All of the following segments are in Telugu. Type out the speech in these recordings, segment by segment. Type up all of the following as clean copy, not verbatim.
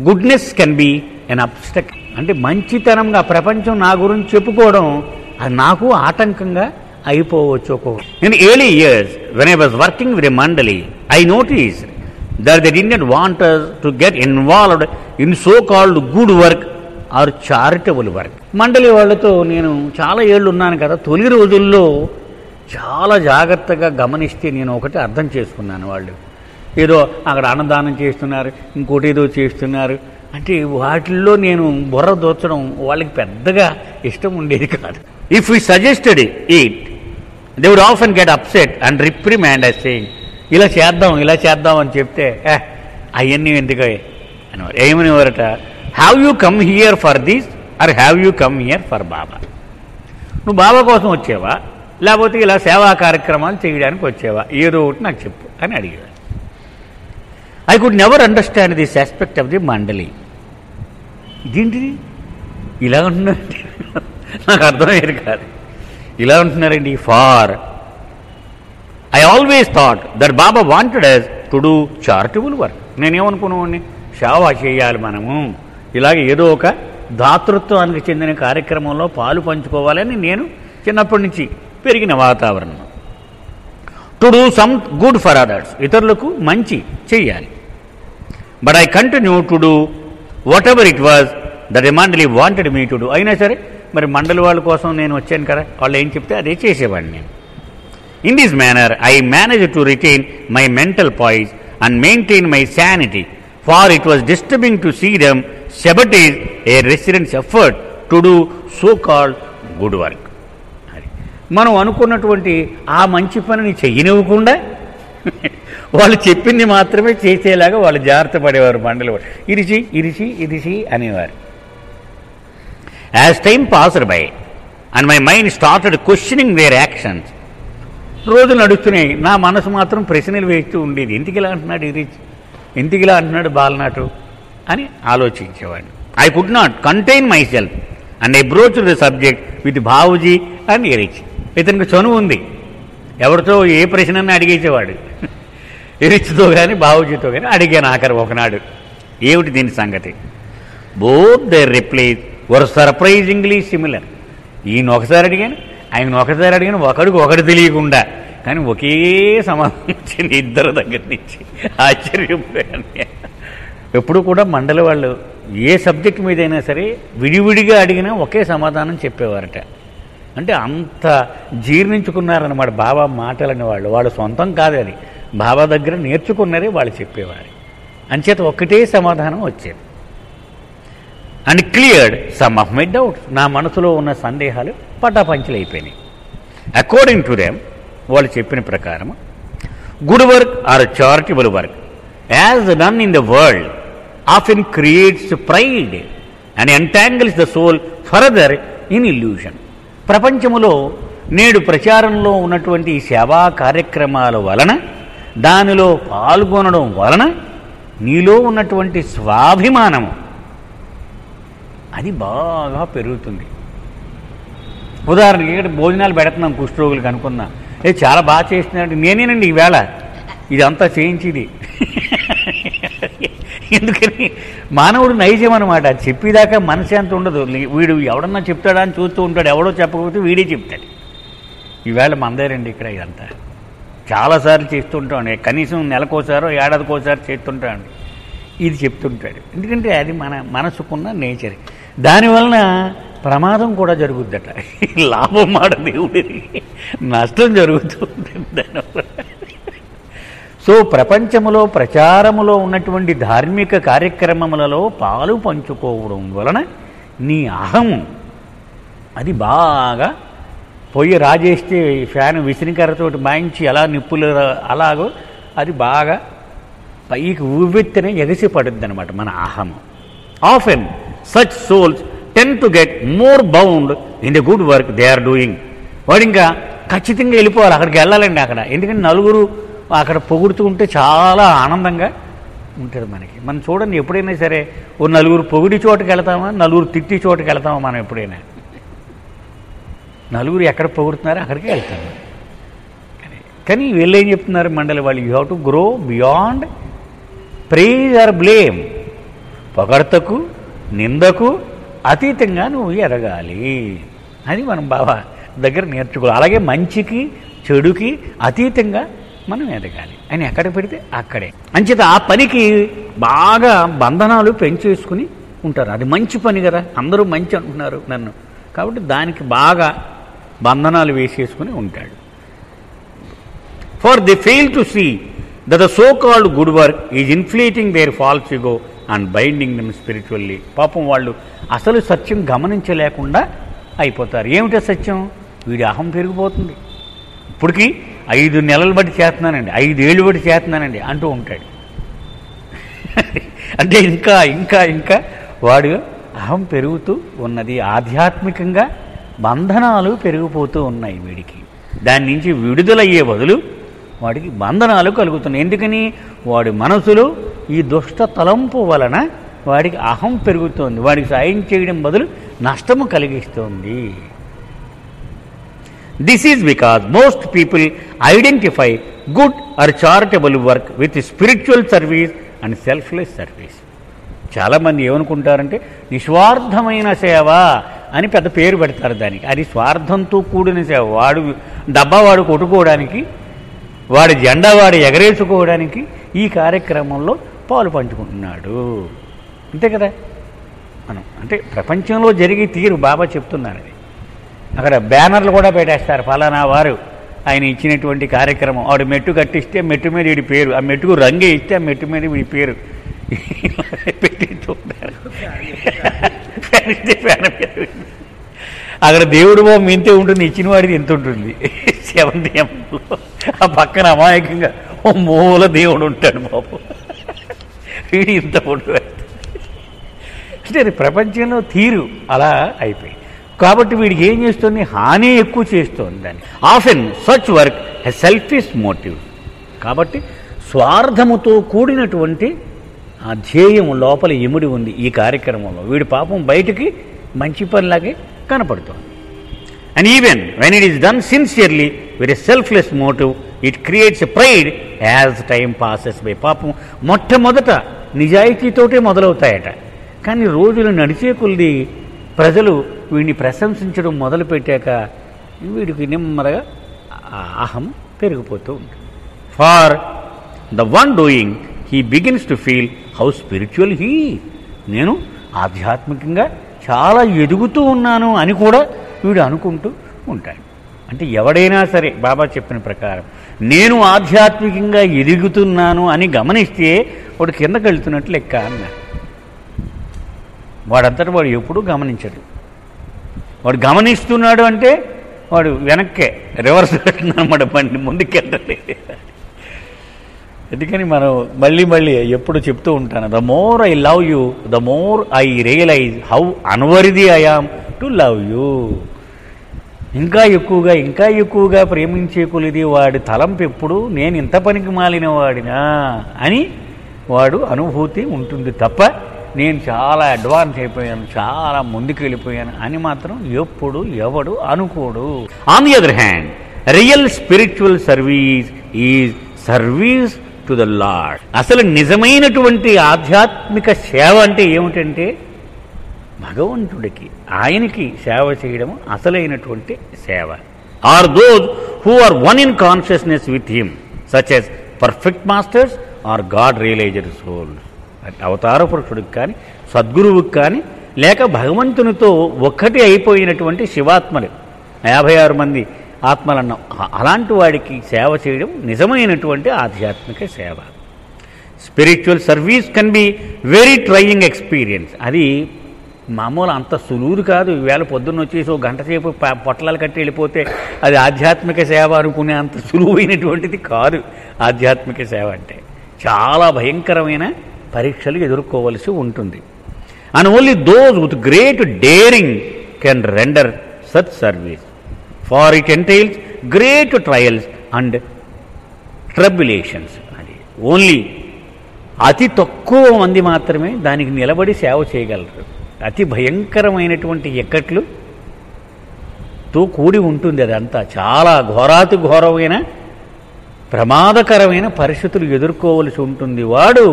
గుడ్నెస్ కెన్ బి ఎన్ అబ్స్టక్. అంటే మంచితనంగా ప్రపంచం నా గురించి చెప్పుకోవడం అది నాకు ఆటంకంగా అయిపోవచ్చు. ఒక్కొక్క in early years when I was working with a mandali I noticed that they did not want us to get involved in so-called good work or charitable work. మండలి వాళ్ళతో నేను చాలా ఏళ్ళు ఉన్నాను కదా, తొలి రోజుల్లో చాలా జాగ్రత్తగా గమనిస్తే నేను ఒకటి అర్థం చేసుకున్నాను. వాళ్ళు ఏదో అక్కడ అన్నదానం చేస్తున్నారు, ఇంకోటి ఏదో చేస్తున్నారు అంటే వాటిల్లో నేను బుర్ర దోచడం వాళ్ళకి పెద్దగా ఇష్టం ఉండేది కాదు. If we suggested it, they would often get upset and reprimand us saying, ఇలా చేద్దాం అని చెప్తే అవన్నీ ఎందుకు అనేవారు. ఏమనేవారట, have you come here for this or have you come here for Baba? నువ్వు బాబా కోసం వచ్చేవా లేకపోతే ఇలా సేవా కార్యక్రమాలు చేయడానికి వచ్చేవా, ఏదో ఒకటి నాకు చెప్పు అని అడిగేవారు. I could never understand this aspect of the mandali. ఇదేంటిది ఇలా ఉంటున్నారండి, నాకు అర్థమయ్యేది కాదు. ఇలా ఉంటున్నారండి. For I always thought that Baba wanted us to do charitable work. నేనేమనుకున్నావాడిని, సేవ చేయాలి మనము, ఇలాగే ఏదో ఒక దాతృత్వానికి చెందిన కార్యక్రమంలో పాలు పంచుకోవాలని నేను చిన్నప్పటి నుంచి పెరిగిన వాతావరణం. To do some good for others, ఇతరులకు మంచి చెయ్యాలి. But I continue to do what ever it was that the మండలి వాంటెడ్ మీ టు డూ. అయినా సరే మరి మండలి వాళ్ళ కోసం నేను వచ్చాను కదా, వాళ్ళు ఏం చెప్తే అదే చేసేవాడిని నేను. In this manner, I managed to retain my mental poise and maintain my sanity, for it was disturbing to see them sabotage a resident's effort to do so-called good work. మనం అనుకున్నటువంటి ఆ మంచి పనిని చెయ్యనివ్వకుండా వాళ్ళు చెప్పింది మాత్రమే చేసేలాగా వాళ్ళు జాగ్రత్త పడేవారు. మండలి ఇరిచి అనేవారు. As time passed by and my mind started questioning their actions, రోజులు నడుస్తున్నాయి, నా మనసు మాత్రం ప్రశ్నలు వేస్తూ ఉండేది. ఎందుకు ఇలా అంటున్నాడు ఇరిచి, ఎందుకు ఇలా అంటున్నాడు బాలనాటు అని ఆలోచించేవాడిని. I could not contain myself and I broach the subject with Babuji and Eruch. ఇతనికి చనువు ఉంది, ఎవరితో ఏ ప్రశ్నని అడిగేసేవాడు. ఇరిచితో కానీ బాబుజీతో కానీ అడిగాను ఆఖరి ఒకనాడు, ఏమిటి దీని సంగతి. Both their replies were surprisingly similar. ఈయన ఒకసారి అడిగాను, ఆయన ఒకసారి అడిగిన ఒకడు తెలియకుండా, కానీ ఒకే సమాధానం వచ్చింది ఇద్దరు దగ్గర నుంచి. ఆశ్చర్యపోయాను. ఎప్పుడు కూడా మండలి వాళ్ళు ఏ సబ్జెక్ట్ మీదైనా సరే విడివిడిగా అడిగినా ఒకే సమాధానం చెప్పేవారట. అంటే అంత జీర్ణించుకున్నారన్నమాట బాబా మాటలని. వాళ్ళు సొంతం కాదు, అది బాబా దగ్గర నేర్చుకున్నారే వాళ్ళు చెప్పేవారు. అంచేత ఒక్కటే సమాధానం వచ్చేది. And cleared some of my doubts, నా మనసులో ఉన్న సందేహాలు పటాపంచలైపోయినాయి. అకార్డింగ్ టు దెమ్, వాళ్ళు చెప్పిన ప్రకారం, good work or charitable work as done in the world often creates pride and entangles the soul further in illusion. ప్రపంచములో నేడు ప్రచారంలో ఉన్నటువంటి ఈ సేవా కార్యక్రమాల వలన, దానిలో పాల్గొనడం వలన నీలో ఉన్నటువంటి స్వాభిమానము అది బాగా పెరుగుతుంది. ఉదాహరణకి ఇక్కడ భోజనాలు పెడుతున్నాం కుష్ఠరోగులకు అనుకున్నా, చాలా బాగా చేస్తున్నాడు, నేనేనండి ఈవేళ ఇదంతా చేయించేది. ఎందుకని మానవుడు నైజం అనమాట. చెప్పేదాకా మనసు అంత ఉండదు. వీడు ఎవడన్నా చెప్తాడా అని చూస్తూ ఉంటాడు, ఎవడో చెప్పకపోతే వీడే చెప్తాడు. ఈవేళ మందేరండి ఇక్కడ ఇదంతా చాలాసార్లు చేస్తుంటాడు, కనీసం నెలకోసారో ఏడాదికోసారి చేస్తుంటాడు. ఇది చెప్తుంటాడు, ఎందుకంటే అది మన మనసుకున్న నేచర్. దానివలన ప్రమాదం కూడా జరుగుద్దట. లాభం మాట దేవుడిది, నష్టం జరుగుతుంది దానివల్ల. సో ప్రపంచంలో ప్రచారములో ఉన్నటువంటి ధార్మిక కార్యక్రమములలో పాలు పంచుకోవడం వలన నీ అహము అది బాగా పొయ్యి రాజేస్తే ఫ్యాన్ విసిరికరతోటి మాయించి ఎలా నిప్పులు అలాగో అది బాగా పైకి ఊవెత్తనే ఎగసి పడుద్ది అనమాట మన అహము. Often such souls tend to get more bound in the good work they are doing. వాడు ఇంకా ఖచ్చితంగా వెళ్ళిపోవాలి, అక్కడికి వెళ్ళాలండి. అక్కడ ఎందుకంటే నలుగురు అక్కడ పొగుడుతూ ఉంటే చాలా ఆనందంగా ఉంటుంది మనకి. మనం చూడండి, ఎప్పుడైనా సరే ఓ నలుగురు పొగిడి చోటుకి వెళ్తామా, నలుగురు తిట్టి చోటుకి వెళ్తామా? మనం ఎప్పుడైనా నలుగురు ఎక్కడ పొగుడుతున్నారో అక్కడికి వెళ్తాము. కానీ వీళ్ళు ఏం చెప్తున్నారు మండలి వాళ్ళు, you have to grow beyond praise or blame పొగడ్తకు నిందకు అతీతంగా నువ్వు ఎదగాలి. అది మనం బాబా దగ్గర నేర్చుకోవాలి. అలాగే మంచికి చెడుకి అతీతంగా మనం ఎదగాలి అని ఎక్కడ పెడితే అక్కడే. అంచేత ఆ పనికి బాగా బంధనాలు పెంచేసుకుని ఉంటారు. అది మంచి పని కదా, అందరూ మంచి అంటున్నారు నన్ను, కాబట్టి దానికి బాగా బంధనాలు వేసేసుకుని ఉంటాడు. For they fail to see that the so called good work is inflating their false ego and binding them spiritually. పాపం వాళ్ళు అసలు సత్యం గమనించలేకుండా అయిపోతారు. ఏమిటో సత్యం? వీడి అహం పెరిగిపోతుంది. ఇప్పటికీ 5 నెలలు బట్టి చేస్తున్నానండి, 5 ఏళ్ళు బట్టి చేస్తున్నానండి అంటూ ఉంటాడు. అంటే ఇంకా ఇంకా ఇంకా వాడు అహం పెరుగుతూ ఉన్నది. ఆధ్యాత్మికంగా బంధనాలు పెరిగిపోతూ ఉన్నాయి వీడికి. దాని నుంచి విడుదలయ్యే బదులు వాడికి బంధనాలు కలుగుతున్నాయి. ఎందుకని? వాడి మనసులో ఈ దుష్ట తలంపు వలన వాడికి అహం పెరుగుతోంది. వాడికి సాయం చేయడం బదులు నష్టము కలిగిస్తోంది. This is because most people identify good or charitable work with spiritual service and selfless service. చాలామంది ఏమనుకుంటారంటే నిస్వార్థమైన సేవ అని పెద్ద పేరు పెడతారు దానికి. అది స్వార్థంతో కూడిన సేవ. వాడు డబ్బా వాడు కొట్టుకోవడానికి, వాడి జెండా వాడు ఎగరేసుకోవడానికి ఈ కార్యక్రమంలో పాలు పంచుకుంటున్నాడు. అంతే కదా. మనం అంటే ప్రపంచంలో జరిగే తీరు బాబా చెప్తున్నారు. అది అక్కడ బ్యానర్లు కూడా పెట్టేస్తారు. ఫలానా వారు ఆయన ఇచ్చినటువంటి కార్యక్రమం, వాడు మెట్టు కట్టిస్తే మెట్టు మీద వీడి పేరు, ఆ మెట్టుకు రంగే ఇస్తే ఆ మెట్టు మీద వీడి పేరు పెట్టిస్తుంటారు. అక్కడ దేవుడు బొమ్మ ఇంతే ఉంటుంది, ఇచ్చిన వాడిది ఎంత ఉంటుంది. 7th ఎంలో ఆ పక్కన అమాయకంగా ఓ మూల దేవుడు ఉంటాడు బాబు, వీడి ఇంత పొట్టు. అంటే ప్రపంచంలో తీరు అలా అయిపోయి, కాబట్టి వీడికి ఏం చేస్తుంది? హాని ఎక్కువ చేస్తుంది దాన్ని. ఆఫెన్ సచ్ వర్క్ హె సెల్ఫిష్ మోటివ్. కాబట్టి స్వార్థముతో కూడినటువంటి ఆ ధ్యేయం లోపల ఇమిడి ఉంది ఈ కార్యక్రమంలో. వీడి పాపం బయటికి మంచి పనిలాగే కనపడుతుంది. And even when it is done sincerely with a selfless motive it creates a pride as time passes by. పాపం మొట్టమొదట నిజాయితీతోటే మొదలవుతాయట, కానీ రోజులు నడిచే కొద్ది ప్రజలు వీడిని ప్రశంసించడం మొదలుపెట్టాక వీడికి నెమ్మదిగా అహం పెరిగిపోతూ ఉంటుంది. For the one doing he begins to feel how spiritual he. నేను ఆధ్యాత్మికంగా చాలా ఎదుగుతూ ఉన్నాను అని కూడా వీడు అనుకుంటూ ఉంటాడు. అంటే ఎవడైనా సరే బాబా చెప్పిన ప్రకారం నేను ఆధ్యాత్మికంగా ఎదుగుతున్నాను అని గమనిస్తే వాడు కిందకి వెళ్తున్నట్లు లెక్క అన్నారు. వాడంతటా వాడు ఎప్పుడూ గమనించడు. వాడు గమనిస్తున్నాడు అంటే వాడు వెనక్కే రివర్స్ పెట్టిందనమాట, బండి ముందుకెళ్ళండి. ఎందుకని మనం మళ్ళీ మళ్ళీ ఎప్పుడు చెప్తూ ఉంటాను, the more I love you the more I realise how unworthy I am to love you. ఇంకా ఎక్కువగా ప్రేమించే కొలిది వాడి తలంపు ఎప్పుడు నేను ఇంత పనికి మాలిన వాడినా అని వాడు అనుభూతి ఉంటుంది తప్ప నేను చాలా అడ్వాన్స్ అయిపోయాను, చాలా ముందుకు వెళ్ళిపోయాను అని మాత్రం ఎప్పుడు ఎవడు అనుకోడు. On the other hand real spiritual service is service to the lord. అసలు నిజమైనటువంటి ఆధ్యాత్మిక సేవ అంటే ఏమిటంటే భగవంతుడికి, ఆయనకి సేవ చేయడం అసలైనటువంటి సేవ. Are those who are one in consciousness with him such as perfect masters are God realiser souls. అవతార పురుషుడికి కానీ సద్గురువుకి కానీ లేక భగవంతునితో ఒక్కటి అయిపోయినటువంటి శివాత్మలు 56 మంది ఆత్మలన్నాం, అలాంటి వాడికి సేవ చేయడం నిజమైనటువంటి ఆధ్యాత్మిక సేవ. Spiritual service can be very trying experience. అది మామూలు అంత సులువుది కాదు. ఈవేళ పొద్దున్న వచ్చేసి ఒక గంట సేపు పొట్లాలు కట్టి వెళ్ళిపోతే అది ఆధ్యాత్మిక సేవ అనుకునే అంత సులువైనటువంటిది కాదు. ఆధ్యాత్మిక సేవ అంటే చాలా భయంకరమైన పరీక్షలు ఎదుర్కోవలసి ఉంటుంది. And only those with great daring can render such service, for it entails great trials and tribulations. అది ఓన్లీ అతి తక్కువ మంది మాత్రమే దానికి నిలబడి సేవ చేయగలరు. అతి భయంకరమైనటువంటి ఎక్కట్లుతో కూడి ఉంటుంది. అదంతా చాలా ఘోరాతి ఘోరమైన ప్రమాదకరమైన పరిస్థితులు ఎదుర్కోవలసి ఉంటుంది. వాడు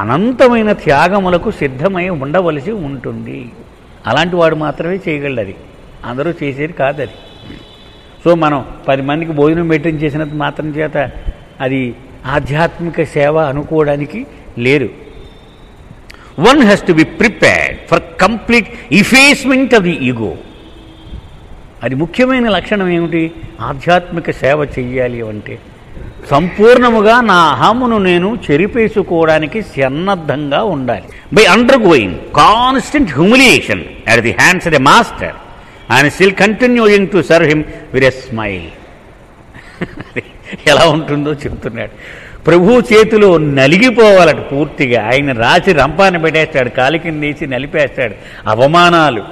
అనంతమైన త్యాగములకు సిద్ధమై ఉండవలసి ఉంటుంది. అలాంటి వాడు మాత్రమే చేయగలడు. అది అందరూ చేసేది కాదు. అది సో మనం 10 మందికి భోజనం పెట్టిన చేసినంత మాత్రం చేత అది ఆధ్యాత్మిక సేవ అనుకోవడానికి లేదు. One has to be prepared for complete effacement of the ego. అది ముఖ్యమైన లక్షణం ఏమిటి? ఆధ్యాత్మిక సేవ చెయ్యాలి అంటే సంపూర్ణముగా నా అహమును నేను చెరిపేసుకోవడానికి సన్నద్ధంగా ఉండాలి. By undergoing constant humiliation at the hands of the master and still continuing to serve him with a smile. ఎలా ఉంటుందో చెప్తున్నాడు. ప్రభు చేతిలో నలిగిపోవాలట పూర్తిగా. ఆయన రాసి రంపాన్ని పెట్టేస్తాడు, కాలి కింద తీసి నలిపేస్తాడు. అవమానాలు,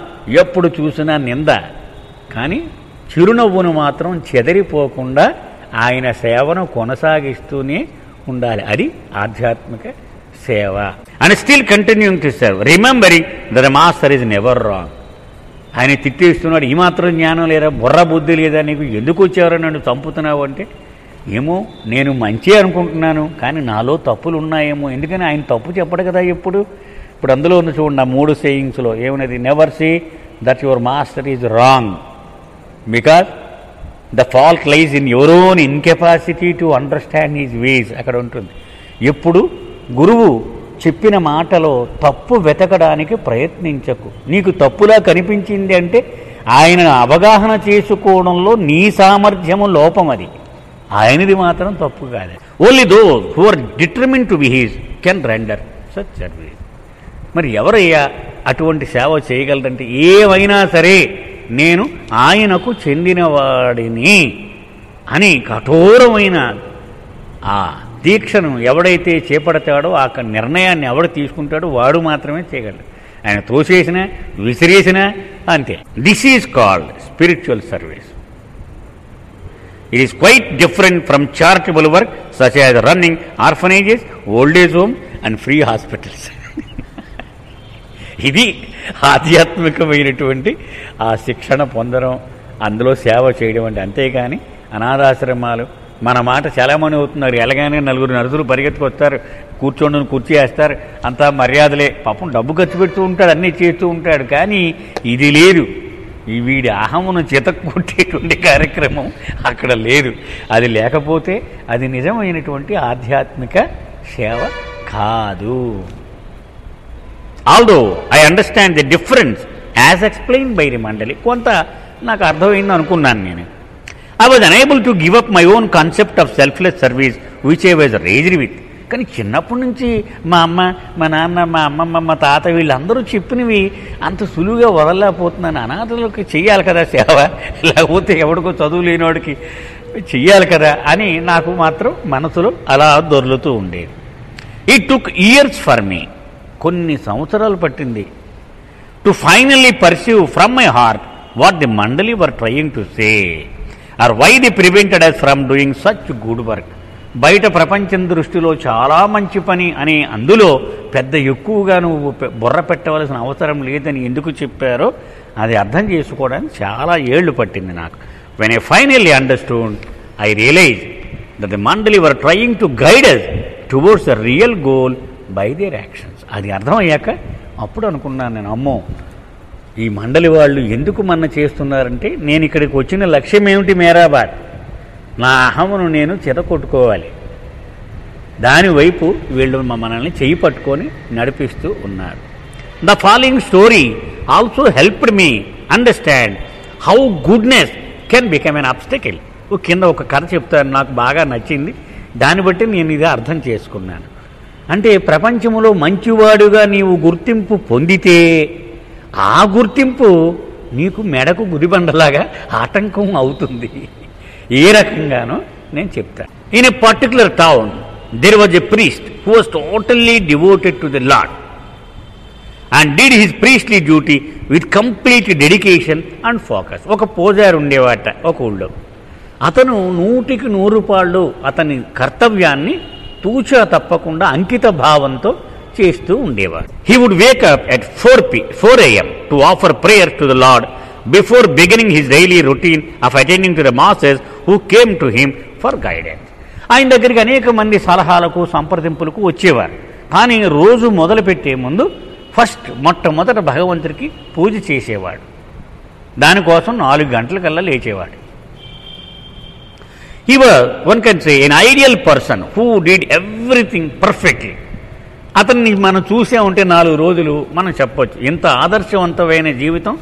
ఎప్పుడు చూసినా నింద, కానీ చిరునవ్వును మాత్రం చెదరిపోకుండా ఆయన సేవను కొనసాగిస్తూనే ఉండాలి. అది ఆధ్యాత్మిక సేవ. And still continuing to serve remembering that the master is never wrong. ఆయన తిట్టేస్తున్నాడు, ఈ మాత్రం జ్ఞానం లేదా, బుర్ర బుద్ధి లేదా నీకు, ఎందుకు వచ్చారో నన్ను చంపుతున్నావు అంటే, ఏమో నేను మంచి అనుకుంటున్నాను కానీ నాలో తప్పులు ఉన్నాయేమో. ఎందుకని ఆయన తప్పు చెప్పడు కదా ఎప్పుడు. ఇప్పుడు అందులో ఉన్న చూడండి ఆ 3 సేయింగ్స్లో ఏమన్నది? Never say that your master is wrong because the fault lies in your own incapacity to understand his ways. అక్కడ ఉంటుంది. ఎప్పుడు గురువు చెప్పిన మాటలో తప్పు వెతకడానికి ప్రయత్నించకు. నీకు తప్పులా కనిపించింది అంటే ఆయన అవగాహన చేసుకోవడంలో నీ సామర్థ్యము లోపం, అది ఆయనది మాత్రం తప్పు కాదు. Only those who are determined to be his can render such service. మరి ఎవరయ్యా అటువంటి సేవ చేయగలరంటే, ఏమైనా సరే నేను ఆయనకు చెందినవాడిని అని కఠోరమైన ఆ దీక్షను ఎవడైతే చేపడతాడో, ఆ నిర్ణయాన్ని ఎవడు తీసుకుంటాడో వాడు మాత్రమే చేయగలడు. ఆయన తోసేసినా విసిరేసినా అంతే. This is called spiritual service. It is quite different from charitable work such as running orphanages, old age home and free hospitals. ఇది ఆధ్యాత్మికమైనటువంటి ఆ శిక్షణ పొందడం, అందులో సేవ చేయడం అంటే. అంతేకాని అనాథాశ్రమాలు మన మాట చాలామంది అవుతున్నారు. ఎలాగైనా 4 నర్సులు పరిగెత్తుకొస్తారు, కూర్చోండి కుర్చీ వేస్తారు, అంతా మర్యాదలే. పాపం డబ్బు ఖర్చు పెడుతూ ఉంటాడు, అన్నీ చేస్తూ ఉంటాడు, కానీ ఇది లేదు. ఈ వీడి అహమును చితక్కొట్టేటువంటి కార్యక్రమం అక్కడ లేదు. అది లేకపోతే అది నిజమైనటువంటి ఆధ్యాత్మిక సేవ కాదు. Although I understand the difference as explain by the మండలి. కొంత నాకు అర్థమైంది అనుకున్నాను నేను. I was unable to give up my own concept of selfless service which I was raised with. కానీ చిన్నప్పటి నుంచి మా అమ్మ, మా నాన్న, మా అమ్మమ్మ, మా తాత వీళ్ళందరూ చెప్పినవి అంత సులువుగా వదలలేకపోతున్నాను. అనాథలకు చెయ్యాలి కదా సేవ, లేకపోతే ఎవడికో చదువు లేనివాడికి చెయ్యాలి కదా అని నాకు మాత్రం మనసులో అలా దొర్లుతూ ఉండేది. It took years for me. కొన్ని సంవత్సరాలు పట్టింది to finally perceive from my heart what the mandali were trying to say or why they prevented us from doing such good work. బయట ప్రపంచం దృష్టిలో చాలా మంచి పని అని, అందులో పెద్ద ఎక్కువగా నువ్వు బుర్ర పెట్టవలసిన అవసరం లేదని ఎందుకు చెప్పారో అది అర్థం చేసుకోవడానికి చాలా ఏళ్లు పట్టింది నాకు. When I finally understood I realize that the mandali were trying to guide us towards the real goal by their actions. అది అర్థమయ్యాక అప్పుడు అనుకున్నాను నేను, అమ్మో ఈ మండలి వాళ్ళు ఎందుకు మన చేస్తున్నారంటే, నేను ఇక్కడికి వచ్చిన లక్ష్యం ఏమిటి? మేరాబాద్, నా అహమును నేను చితకొట్టుకోవాలి. దానివైపు వీళ్ళు మనల్ని చేయి పట్టుకొని నడిపిస్తూ ఉన్నారు. The following story also helped me understand how goodness can become an obstacle. కింద ఒక కథ చెప్తాను, నాకు బాగా నచ్చింది. దాన్ని బట్టి నేను ఇది అర్థం చేసుకున్నాను. అంటే ప్రపంచంలో మంచివాడుగా నీవు గుర్తింపు పొందితే ఆ గుర్తింపు నీకు మెడకు గుదిబండలాగా ఆటంకం అవుతుంది. ఏ రకంగానో నేను చెప్తాను. In a particular town there was a priest who was totally devoted to the Lord and did his priestly duty with complete dedication and focus. ఒక పూజారి ఉండేవాట ఒక ఊళ్ళో. అతను 100కి 100 అతని కర్తవ్యాన్ని తూచా తప్పకుండా అంకిత భావంతో చేస్తూ ఉండేవాడు. He would wake up at 4 AM to offer prayer to the Lord before beginning his daily routine of attending to the masses who came to him for guidance. ఆయన దగ్గరికి అనేక మంది సలహాలకు సంప్రదింపులకు వచ్చేవారు. కానీ రోజు మొదలుపెట్టే ముందు మొట్టమొదట భగవంతుడికి పూజ చేసేవాడు. దానికోసం 4 గంటలకల్లా లేచేవాడు. He was, one can say, an ideal person who did everything perfectly. అతన్ని మనం చూసే ఉంటే 4 రోజులు మనం చెప్పొచ్చు, ఇంత ఆదర్శవంతమైన జీవితం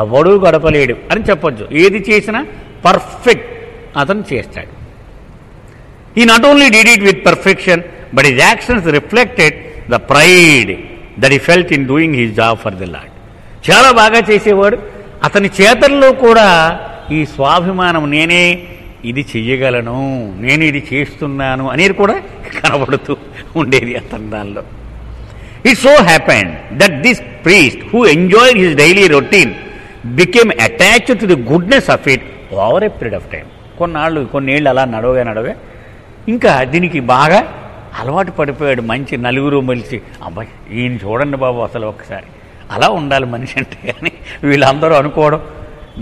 ఎవడూ గడపలేడు అని చెప్పొచ్చు. ఏది చేసినా పర్ఫెక్ట్ అతను చేస్తాడు. He not only did it with perfection, but his actions reflected the pride that he felt in doing his job for the Lord. చాలా బాగా చేసేవాడు. అతని చేతల్లో కూడా ఈ స్వాభిమానం, నేనే ఇది చెయ్యగలను, నేను ఇది చేస్తున్నాను అనేది కూడా కనబడుతూ ఉండేది అతని దానిలో. It so happened that this priest who enjoyed his daily routine became attached to the goodness of it over a period of time. కొన్నేళ్ళు అలా నడవగా ఇంకా దీనికి బాగా అలవాటు పడిపోయాడు. మంచి నలుగురు మలిసి, అబ్బాయి ఈయన చూడండి బాబు అసలు ఒక్కసారి అలా ఉండాలి మనిషి అంటే. కానీ వీళ్ళందరూ అనుకోవడం,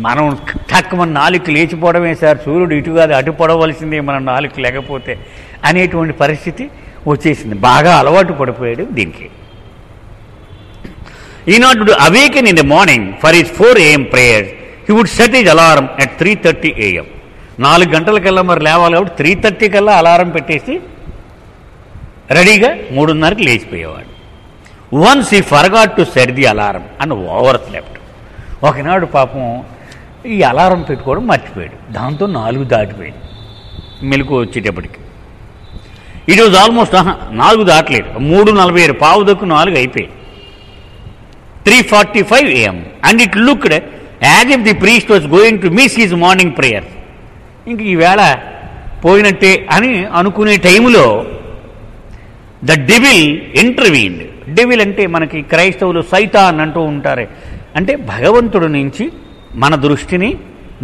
మనం తక్కువ నాలుగు లేచిపోవడమే సార్, సూర్యుడు ఇటు కాదు అటు పడవలసిందే మనం నాలుగు లేకపోతే అనేటువంటి పరిస్థితి వచ్చేసింది. బాగా అలవాటు పడిపోయాడు దీనికి. He not to awaken in the morning for his 4 AM prayers, he would set his alarm at 3:30 AM. 4 గంటలకల్లా మరి లేవాలి కాబట్టి 3:30 కల్లా అలారం పెట్టేసి రెడీగా 3:30కి లేచిపోయేవాడు. Once he forgot to set the alarm and overslept. ఒకనాడు పాపం ఈ అలారం పెట్టుకోవడం మర్చిపోయాడు. దాంతో 4 దాటిపోయింది మెలకు వచ్చేటప్పటికి. ఇట్ వాజ్ ఆల్మోస్ట్ 4 దాటలేదు, 3:47, పావుదక్కు 4 అయిపోయింది. 3:45 AM and it looked as if the priest was going to miss his morning prayer. ఇంక ఈవేళ పోయినట్టే అని అనుకునే టైంలో ద డెవిల్ ఇంటర్వీన్డ్. డెవిల్ అంటే మనకి క్రైస్తవులు సైతాన్ అంటూ ఉంటారే, అంటే భగవంతుడి నుంచి మన దృష్టిని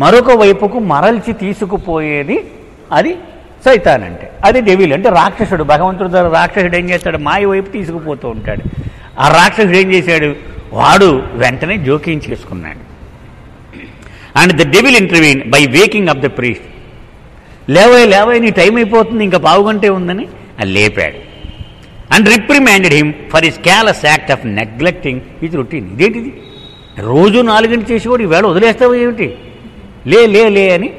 మరొక వైపుకు మరల్చి తీసుకుపోయేది అది సైతాన్ అంటే. అది డెవిల్ అంటే రాక్షసుడు. భగవంతుడు ద్వారా రాక్షసుడు ఏం చేస్తాడు, మాయ వైపు తీసుకుపోతూ ఉంటాడు. ఆ రాక్షసుడు ఏం చేశాడు, వాడు వెంటనే జోక్యం చేసుకున్నాడు. And the devil intervene by waking up the priest. లేవై నీ టైం అయిపోతుంది, ఇంకా పావుగంటే ఉందని అది లేపాడు. And reprimanded him for his careless act of neglecting his routine. ఇదేంటిది, రోజు 4 గంటలు చేసేవాడు ఈవేళ వదిలేస్తావు ఏమిటి, లే అని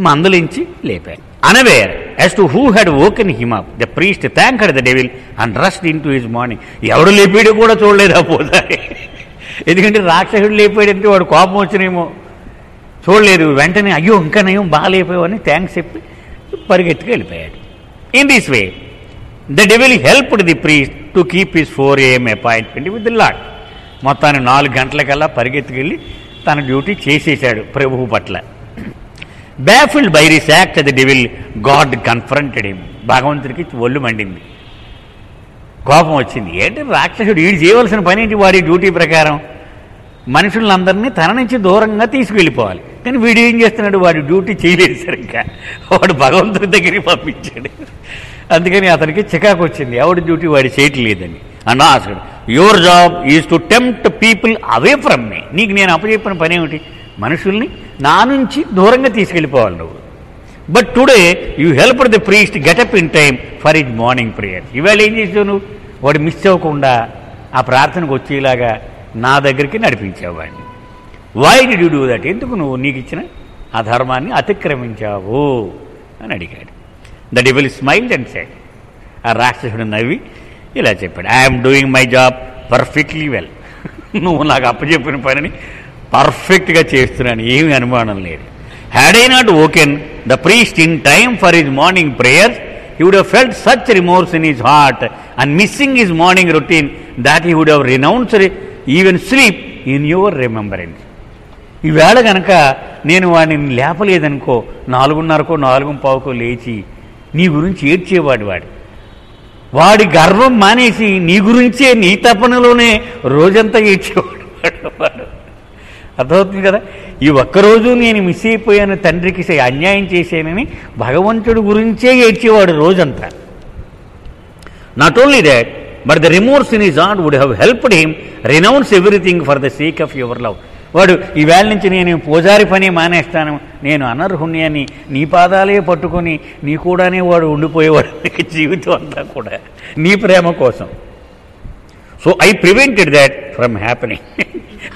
మందలించి లేపాడు. Unaware as to who had woken him up, the priest thanked the devil and rushed into his morning. ఎవడు లేపాడో కూడా చూడలేదా పోతాయి, ఎందుకంటే రాక్షసుడు లేపాడంటే వాడు కోపం వచ్చినేమో చూడలేదు. వెంటనే అయ్యో ఇంకా నయం బాగా లేపావని థ్యాంక్స్ చెప్పి పరిగెత్తుకు వెళ్ళిపోయాడు. In this way the devil helped the priest to keep his 4 AM appointment with the lord. మొత్తాన్ని 4 గంటలకల్లా పరిగెత్తుకెళ్ళి తన డ్యూటీ చేసేశాడు ప్రభువు పట్ల. Baffled by this act, the devil, God confronted him. భగవంతుడికి ఒళ్ళు మండింది, కోపం వచ్చింది. ఏంటి రాక్షసుడు వీడు చేయవలసిన పని ఏంటి, వాడి డ్యూటీ ప్రకారం మనుషులందరినీ తన నుంచి దూరంగా తీసుకువెళ్ళిపోవాలి. కానీ వీడు ఏం చేస్తున్నాడు, వాడి డ్యూటీ చేయలేదు సరిగ్గా, వాడు భగవంతుడి దగ్గరికి పంపించాడు. అందుకని అతనికి చికాకు వచ్చింది, ఎవడి డ్యూటీ వాడి చేయట్లేదని. And asked, your job is to tempt people away from మీ. నీకు నేను అప్పచెప్పిన పని ఏమిటి, మనుషుల్ని నా నుంచి దూరంగా తీసుకెళ్ళిపోవాలి నువ్వు. But today you helped the priest get up in time for his morning prayer. ఇవాళ ఏం చేసావు నువ్వు, వాడు మిస్ అవ్వకుండా ఆ ప్రార్థనకు వచ్చేలాగా నా దగ్గరికి నడిపించావు వాడిని. Why did you do that, ఎందుకు నువ్వు నీకు ఇచ్చిన ఆ ధర్మాన్ని అతిక్రమించావు అని అడిగాడు. The devil smiled and said, ఆ రాక్షసుడు నవ్వి ఇలా చెప్పాడు, I'm doing my job perfectly well. నువ్వు నాకు అప్పచెప్పిన పనిని పర్ఫెక్ట్గా చేస్తున్నాను, ఏమీ అనుమానం లేదు. Had I not woken the priest in time for his morning prayers, he would have felt such remorse in his heart and missing his morning routine that he would have renounced even sleep in your remembrance. ఈవేళ కనుక నేను వాడిని లేపలేదనుకో, 4:30కో 4:15కో లేచి నీ గురించి ఏడ్చేవాడు. వాడి గర్వం మానేసి నీ గురించే, నీ తపనలోనే రోజంతా ఏడ్చేవాడు వాడు. అర్థమవుతుంది కదా. ఈ ఒక్కరోజు నేను మిస్ అయిపోయాను, తండ్రికి అన్యాయం చేశానని భగవంతుడి గురించే ఏడ్చేవాడు రోజంతా. Not only that, but the remorse in his heart would have helped him renounce everything for the sake of your love. వాడు ఈవేళ నుంచి నేను పూజారి పని మానేస్తాను, నేను అనర్హుణ్ణి అని నీ పాదాలే పట్టుకొని నీ కూడానే వాడు ఉండిపోయేవాడు జీవితం అంతా కూడా నీ ప్రేమ కోసం. So I prevented that from happening.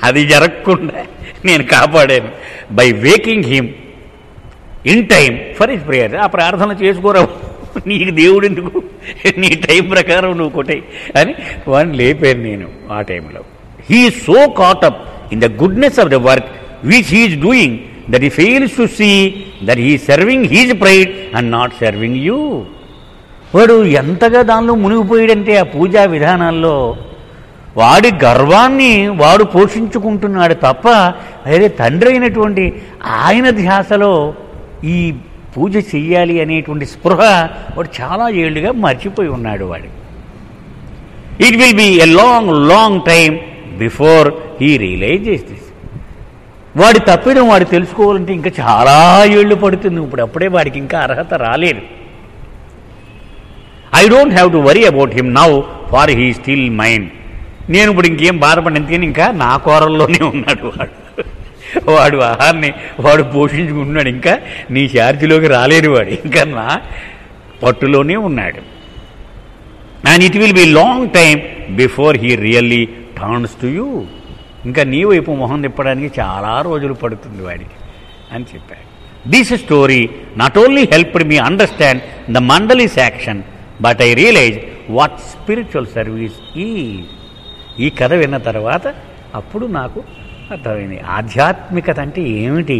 అది జరగకుండా నేను కాపాడాను by waking him in time for his prayer. ఆ ప్రార్థన చేసుకోరావు, నీకు దేవుడు ఎందుకు, నీ టైం ప్రకారం నువ్వు కొట్టాయి అని వాడిని లేపాను నేను ఆ టైంలో. He is so caught up in the goodness of the work which he is doing that he fails to see that he serving his pride and not serving you. వాడు ఎంతగా దానిలో మునిగిపోయాడంటే ఆ పూజా విధానాల్లో వాడి గర్వాన్ని వాడు పోషించుకుంటున్నాడు తప్ప అదే తండ్రి అయినటువంటి ఆయన ధ్యాసలో ఈ పూజ చెయ్యాలి అనేటువంటి స్పృహ వాడు చాలా ఏళ్ళుగా మర్చిపోయి ఉన్నాడు వాడు. It will be a long long time before he realises this. వాడి తప్పిదం వాడు తెలుసుకోవాలంటే ఇంకా చాలా ఏళ్ళు పడుతుంది. ఇప్పుడు అప్పుడే వాడికి ఇంకా అర్హత రాలేదు. I don't have to worry about him now for he still mind. నేను ఇప్పుడు ఇంకేం బాధపడినందుకని ఇంకా నా కోరల్లోనే ఉన్నాడు వాడు. వాడు ఆహారాన్ని వాడు పోషించుకుంటున్నాడు, ఇంకా నీ ఛార్జీలోకి రాలేడు వాడు, ఇంకా నా పట్టులోనే ఉన్నాడు. And it will be long time before he really turns to you. ఇంకా నీ వైపు మొహం తిప్పడానికి చాలా రోజులు పడుతుంది వాడికి అని చెప్పాడు. This story not only helped me understand the mandali's action but I realize what spiritual service is. ఈ కథ విన్న తర్వాత అప్పుడు నాకు అర్థమైంది ఆధ్యాత్మికత అంటే ఏమిటి,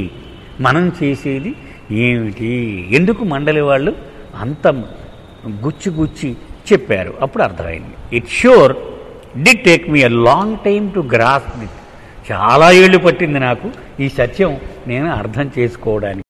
మనం చేసేది ఏమిటి, ఎందుకు మండలి వాళ్ళు అంత గుచ్చి గుచ్చి చెప్పారు. అప్పుడు అర్థమైంది. It sure did take me a long time to grasp it. చాలా ఏళ్ళు పట్టింది నాకు ఈ సత్యం నేను అర్థం చేసుకోవడానికి.